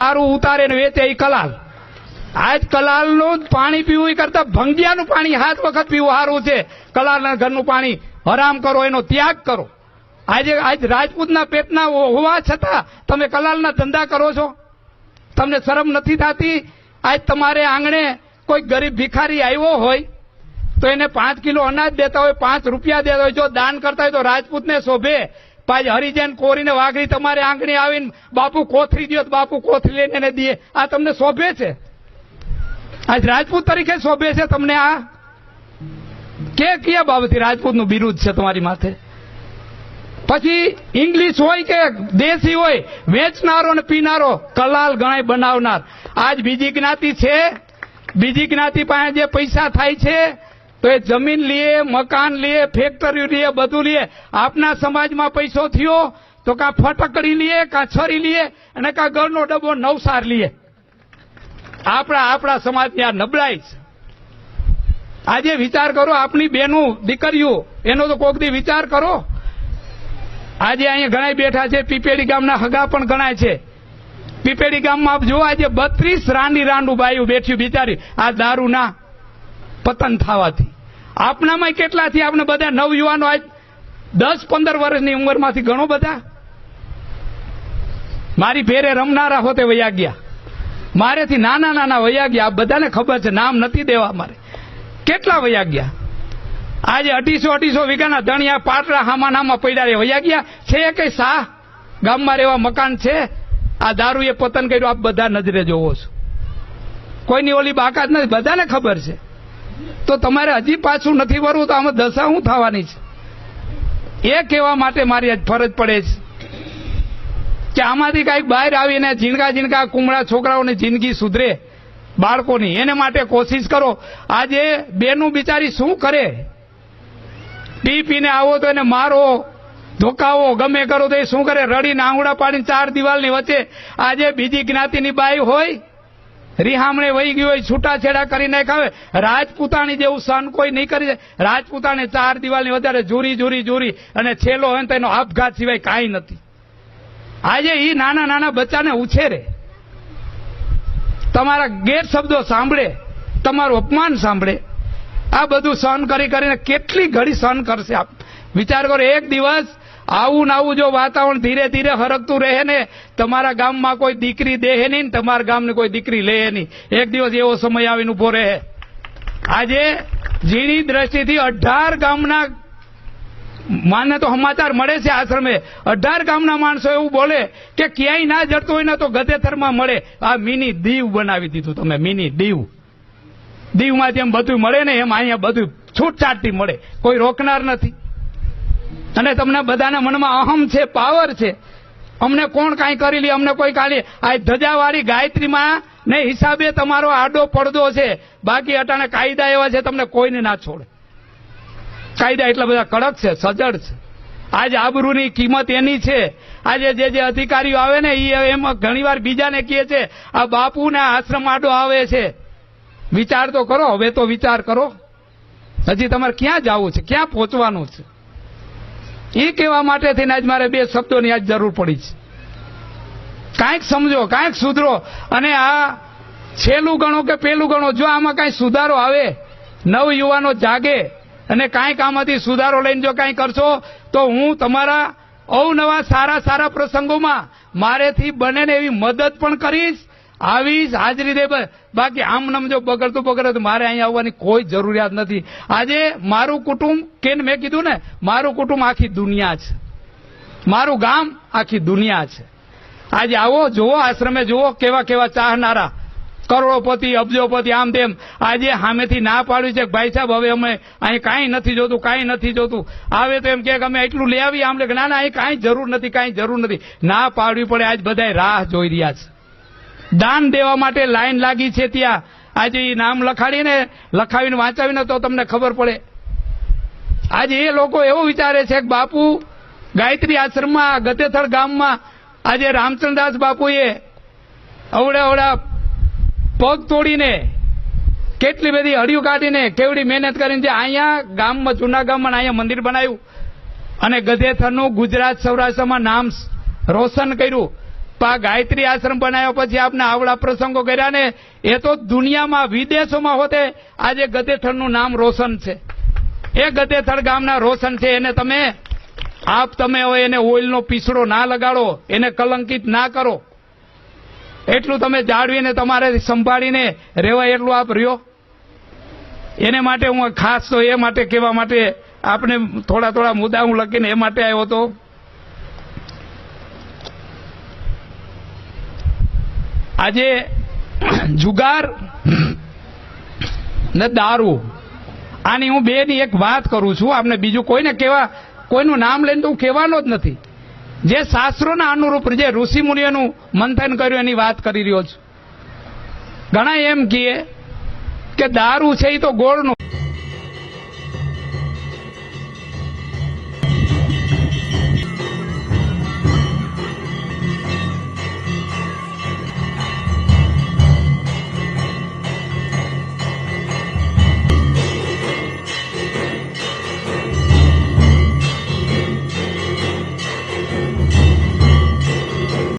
સારું ઉતારે ને વેચે એ કલાલ. આજ કલાલનું પાણી પીવું એ કરતા ભંગિયાનું પાણી 7 વખત પીવું સારું છે. કલાલના ઘરનું પાણી હરામ કરો, એનો ત્યાગ કરો. આજ રાજપૂતના પેટના હોવા છતાં તમે કલાલના ધંધા કરો છો. તમને શરમ નથી થતી? આજ તમારે આંગણે કોઈ ગરીબ ભિખારી આવ્યો હોય તો એને 5 કિલો અનાજ દેતા હોય, 5 રૂપિયા દેતા હોય, જો દાન કરતા હોય તો રાજપૂતને શોભે. પાછી હરિજન કોરીને વાઘરી તમારે આંગણે આવીને બાપુ કોથરી દો તો બાપુ કોથરી લઈને એને દે. આ તમને શોભે છે? આજ રાજપૂત તરીકે શોભે છે તમને? આ કયા બાબતથી રાજપૂતનું બિરુદ છે તમારી માથે? પછી ઇંગ્લિશ હોય કે દેશી હોય, વેચનારો ને પીનારો કલાલ ગણાય બનાવનાર. આજ બીજી જ્ઞાતિ છે, બીજી જ્ઞાતિ પાસે જે પૈસા થાય છે તો એ જમીન લીએ, મકાન લીએ, ફેક્ટરી લીએ, બધું લીએ. આપના સમાજમાં પૈસો થયો તો કાં ફટકડી લીએ, કાં છરી લીએ અને કાં ઘરનો ડબ્બો નવસાર લીએ. આપણા સમાજની આ નબળાઈ છે. આજે વિચાર કરો, આપની બેનું દીકરીઓ, એનો તો કોક દી વિચાર કરો. આજે અહીંયા ઘણા બેઠા છે, પીપેડી ગામના હગા પણ ગણાય છે. પીપેડી ગામમાં જો આજે 32 રાંડી રાંડું બાયું બેઠ્યું બિચારી આ દારૂના પતન થવાથી. આપનામાં કેટલાથી આપણે બધા નવયુવાનો આજ 10-15 વર્ષની ઉંમરમાંથી ઘણો બધા મારી ભેરે રમનારા હોતે વયા ગયા, મારેથી નાના નાના વયા ગયા. આ બધાને ખબર છે, નામ નથી દેવા મારે. કેટલા વયા ગયા? આજે 250 વીઘાના ધણિયા પાટરા હામાનામાં પડ્યા વયા ગયા છે. કઈ શાહ ગામમાં રહેવા મકાન છે? આ દારૂએ પતન કર્યું. આપ બધા નજરે જોવો છો. કોઈની ઓલી બાકાત નથી, બધાને ખબર છે. તો તમારે હજી પાછું નથી વરવું તો આમાં દશા શું થવાની છે? એ કહેવા માટે મારી આજ ફરજ પડે છે કે આમાંથી કઈક બહાર આવીને ઝીણકા કુમળા છોકરાઓની જિંદગી સુધરે, બાળકોની. એને માટે કોશિશ કરો. આજે બેનું બિચારી શું કરે? પી પીને આવો તો એને મારો, ધોકાવો, ગમે કરો તો એ શું કરે? રડીને આંગળા પાડીને 4 દિવાલની વચ્ચે. આજે બીજી જ્ઞાતિની બાઈ હોય, રિહામણે વહી ગઈ હોય, છૂટાછેડા કરી નાખાવે. રાજપૂતાણી જેવું સહન કોઈ નહીં કરી જાય. રાજપૂતાણી 4 દિવાલની વધારે જુરી અને છેલ્લો હોય તો એનો આપઘાત સિવાય કાંઈ નથી. આજે ઈ નાના નાના બચ્ચાને ઉછેરે, તમારા ગેરશબ્દો સાંભળે, તમારું અપમાન સાંભળે. આ બધું સહન કરીને કેટલી ઘડી સહન કરશે? આપ વિચાર કરો. એક દિવસ આવું આવું જો વાતાવરણ ધીરે ધીરે હરકતું રહે ને, તમારા ગામમાં કોઈ દીકરી દેહે નહીં ને તમારા ગામની કોઈ દીકરી લે નહીં. એક દિવસ એવો સમય આવીને ઉભો રહે. આજે ઝીણી દ્રષ્ટિથી 18 ગામના માને તો સમાચાર મળે છે આશ્રમે, 18 ગામના માણસો એવું બોલે કે ક્યાંય ના જડતું હોય ને તો ગધેથરમાં મળે. આ મિની દીવ બનાવી દીધું તમે, મિની દીવ. દીવમાં જેમ બધું મળે ને એમ અહીંયા બધું છૂટછાટથી મળે, કોઈ રોકનાર નથી. અને તમને બધાના મનમાં અહમ છે, પાવર છે. અમને કોણ કાંઈ કરી લે, અમને કોઈ કાઢી. આ ધજાવાળી ગાયત્રીમાં ને હિસાબે તમારો આડો પડદો છે. બાકી અટાણે કાયદા એવા છે તમને કોઈને ના છોડે. કાયદા એટલા બધા કડક છે, સજડ છે. આજે આબરૂની કિંમત એની છે. આજે જે અધિકારીઓ આવે ને એ એમ ઘણીવાર બીજાને કહે છે આ બાપુના આશ્રમ આડો આવે છે. વિચાર તો કરો, હવે તો વિચાર કરો. હજી તમારે ક્યાં જવું છે, ક્યાં પહોંચવાનું છે? એ કહેવા માટે થઈને આજ મારે 2 શબ્દોની આજ જરૂર પડી છે. કાંઈક સમજો, કાંઈક સુધરો. અને આ છેલ્લું ગણો કે પેલું ગણો, જો આમાં કાંઈ સુધારો આવે, નવ યુવાનો જાગે અને કાંઈક આમાંથી સુધારો લઈને જો કાંઈ કરશો તો હું તમારા અવનવા સારા પ્રસંગોમાં મારેથી બને ને એવી મદદ પણ કરીશ, આવીશ, હાજરી દે. બાકી આમ જો બગડતું તો મારે અહીંયા આવવાની કોઈ જરૂરિયાત નથી. આજે મારું કુટુંબ કે મેં કીધું ને, મારું કુટુંબ આખી દુનિયા છે, મારું ગામ આખી દુનિયા છે. આજે આવો, જુઓ, આશ્રમે જુઓ કેવા ચાહનારા, કરોડોપતિ, અબજોપતિ, આમ તેમ. આજે સામેથી ના પાડ્યું છે ભાઈ સાહેબ હવે અમે અહીં કાંઈ નથી જોતું. આવે તો એમ કે અમે એટલું લઈ આવીએ, આમ લે ના અહીં કાંઈ જરૂર નથી. ના પાડવી પડે. આજ બધા રાહ જોઈ રહ્યા છે. દાન દેવા માટે લાઈન લાગી છે ત્યાં. આજે એ નામ લખાવીને વાંચાવીને તો તમને ખબર પડે. આજે એ લોકો એવું વિચારે છે કે બાપુ ગાયત્રી આશ્રમમાં, ગધેથળ ગામમાં આજે રામચંદ્રદાસ બાપુએ અવડા પગ તોડીને, કેટલી બધી હડિયું કાઢીને, કેવડી મહેનત કરીને જે અહીંયા ગામમાં, જૂના ગામમાં અહીંયા મંદિર બનાવ્યું અને ગધેથળનું ગુજરાત સૌરાષ્ટ્રમાં નામ રોશન કર્યું. ગાયત્રી આશ્રમ બનાવ્યો પછી આપને આવડા પ્રસંગો કર્યા ને એ તો દુનિયામાં વિદેશોમાં હોતે આજે ગધેથળનું નામ રોશન છે. એ ગધેથળ ગામના રોશન છે. એને તમે હવે એને ઓઇલનો પીસડો ના લગાડો, એને કલંકિત ના કરો, એટલું તમે જાળવીને તમારે સંભાળીને રહેવાય એટલું આપ રહ્યો. એને માટે હું ખાસ તો એ માટે કહેવા માટે આપણે થોડા મુદ્દા હું લખીને એ માટે આવ્યો હતો. આજે જુગાર ને દારૂ આની હું બેની એક વાત કરું છું. આપને બીજું કોઈનું નામ લઈને તો હું કહેવાનો જ નથી. જે શાસ્ત્રોના અનુરૂપ જે ઋષિ મુનિઓનું મંથન કર્યું એની વાત કરી રહ્યો છું. ઘણા એમ કહે કે દારૂ છે એ તો ગોળનું